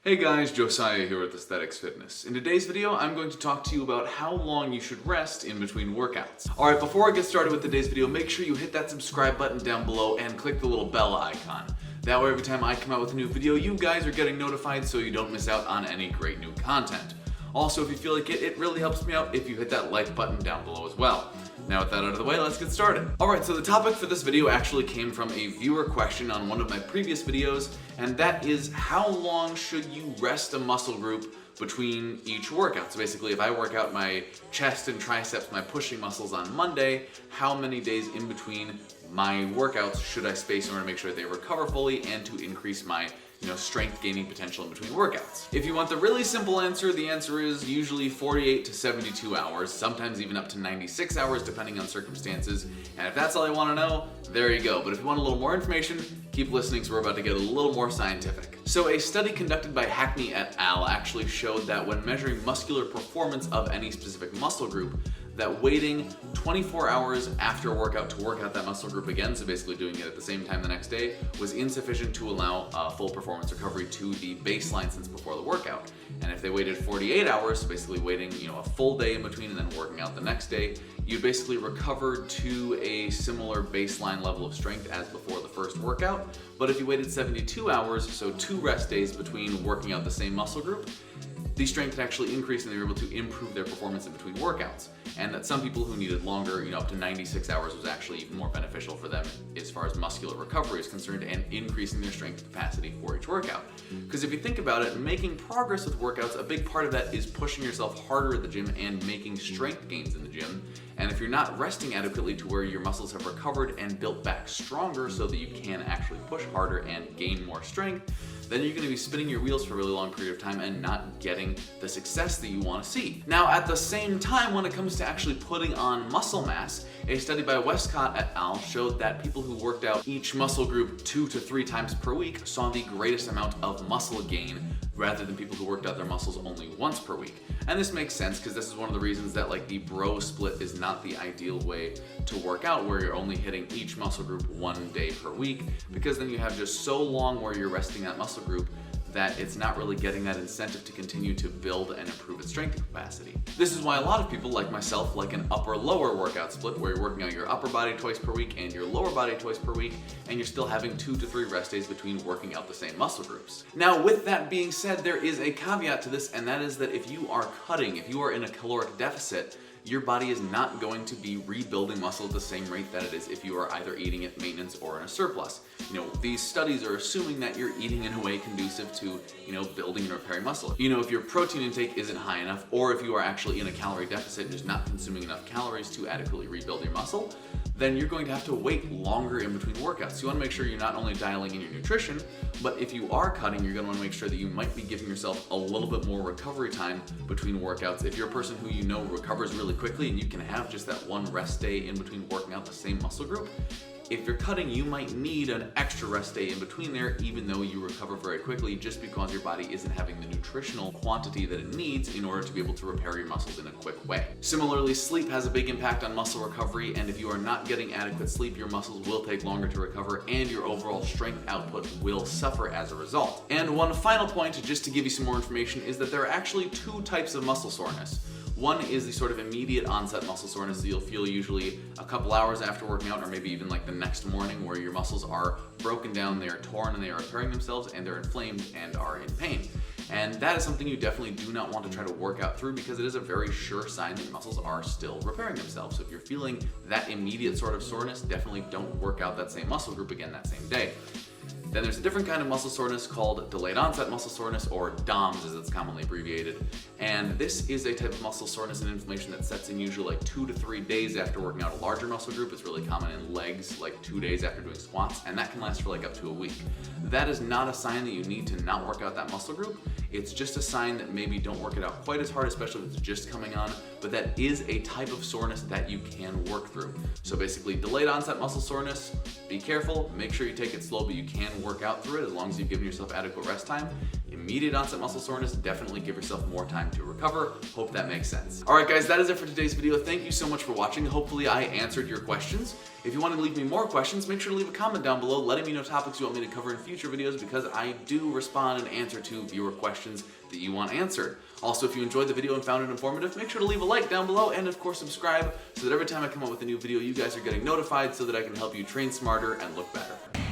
Hey guys, Josiah here with Aesthetyx Fitness. In today's video, I'm going to talk to you about how long you should rest in between workouts. Alright, before I get started with today's video, make sure you hit that subscribe button down below and click the little bell icon. That way every time I come out with a new video, you guys are getting notified so you don't miss out on any great new content. Also, if you feel like it really helps me out if you hit that like button down below as well. Now with that out of the way, let's get started. Alright, so the topic for this video actually came from a viewer question on one of my previous videos, and that is how long should you rest a muscle group between each workout? So basically, if I work out my chest and triceps, my pushing muscles on Monday, how many days in between my workouts should I space in order to make sure they recover fully and to increase my strength gaining potential in between workouts? If you want the really simple answer, the answer is usually 48 to 72 hours, sometimes even up to 96 hours depending on circumstances. And if that's all you want to know, there you go. But if you want a little more information, keep listening, so we're about to get a little more scientific. So a study conducted by Hackney et al. Actually showed that when measuring muscular performance of any specific muscle group, that waiting 24 hours after a workout to work out that muscle group again, so basically doing it at the same time the next day, was insufficient to allow full performance recovery to the baseline since before the workout. And if they waited 48 hours, so basically waiting a full day in between and then working out the next day, you basically recovered to a similar baseline level of strength as before the first workout. But if you waited 72 hours, so 2 rest days between working out the same muscle group, the strength actually increased and they were able to improve their performance in between workouts. And that some people who needed longer, up to 96 hours, was actually even more beneficial for them as far as muscular recovery is concerned and increasing their strength capacity for each workout. Because if you think about it, making progress with workouts, a big part of that is pushing yourself harder at the gym and making strength gains in the gym. And if you're not resting adequately to where your muscles have recovered and built back stronger so that you can actually push harder and gain more strength, then you're going to be spinning your wheels for a really long period of time and not getting the success that you want to see. Now, at the same time, when it comes to actually putting on muscle mass, a study by Westcott et al. Showed that people who worked out each muscle group 2 to 3 times per week saw the greatest amount of muscle gain rather than people who worked out their muscles only once per week. And this makes sense because this is one of the reasons that the bro split is not the ideal way to work out, where you're only hitting each muscle group 1 day per week, because then you have just so long where you're resting that muscle group that it's not really getting that incentive to continue to build and improve its strength capacity. This is why a lot of people like myself like an upper-lower workout split, where you're working out your upper body twice per week and your lower body twice per week, and you're still having 2 to 3 rest days between working out the same muscle groups. Now, with that being said, there is a caveat to this, and that is that if you are cutting, if you are in a caloric deficit, your body is not going to be rebuilding muscle at the same rate that it is if you are either eating at maintenance or in a surplus. These studies are assuming that you're eating in a way conducive to, building and repairing muscle. If your protein intake isn't high enough, or if you are actually in a calorie deficit and just not consuming enough calories to adequately rebuild your muscle, then you're going to have to wait longer in between workouts. So you want to make sure you're not only dialing in your nutrition, but if you are cutting, you're going to want to make sure that you might be giving yourself a little bit more recovery time between workouts. If you're a person who recovers really quickly and you can have just that 1 rest day in between working out the same muscle group, if you're cutting, you might need an extra rest day in between there, even though you recover very quickly, just because your body isn't having the nutritional quantity that it needs in order to be able to repair your muscles in a quick way. Similarly, sleep has a big impact on muscle recovery, and if you are not getting adequate sleep, your muscles will take longer to recover and your overall strength output will suffer as a result. And one final point, just to give you some more information, is that there are actually 2 types of muscle soreness. One is the sort of immediate onset muscle soreness that you'll feel usually a couple hours after working out, or maybe even the next morning, where your muscles are broken down, they are torn, and they are repairing themselves, and they're inflamed and are in pain. And that is something you definitely do not want to try to work out through, because it is a very sure sign that your muscles are still repairing themselves. So if you're feeling that immediate sort of soreness, definitely don't work out that same muscle group again that same day. Then there's a different kind of muscle soreness called delayed onset muscle soreness, or DOMS as it's commonly abbreviated. And this is a type of muscle soreness and inflammation that sets in usually 2 to 3 days after working out a larger muscle group. It's really common in legs, 2 days after doing squats, and that can last for up to a week. That is not a sign that you need to not work out that muscle group. It's just a sign that maybe don't work it out quite as hard, especially if it's just coming on, but that is a type of soreness that you can work through. So basically, delayed onset muscle soreness, be careful, make sure you take it slow, but you can work out through it as long as you've given yourself adequate rest time. immediate onset muscle soreness, definitely give yourself more time to recover. Hope that makes sense. Alright guys, that is it for today's video. Thank you so much for watching. Hopefully I answered your questions. If you want to leave me more questions, make sure to leave a comment down below letting me know topics you want me to cover in future videos, because I do respond and answer to viewer questions that you want answered. Also, if you enjoyed the video and found it informative, make sure to leave a like down below and of course subscribe so that every time I come out with a new video you guys are getting notified so that I can help you train smarter and look better.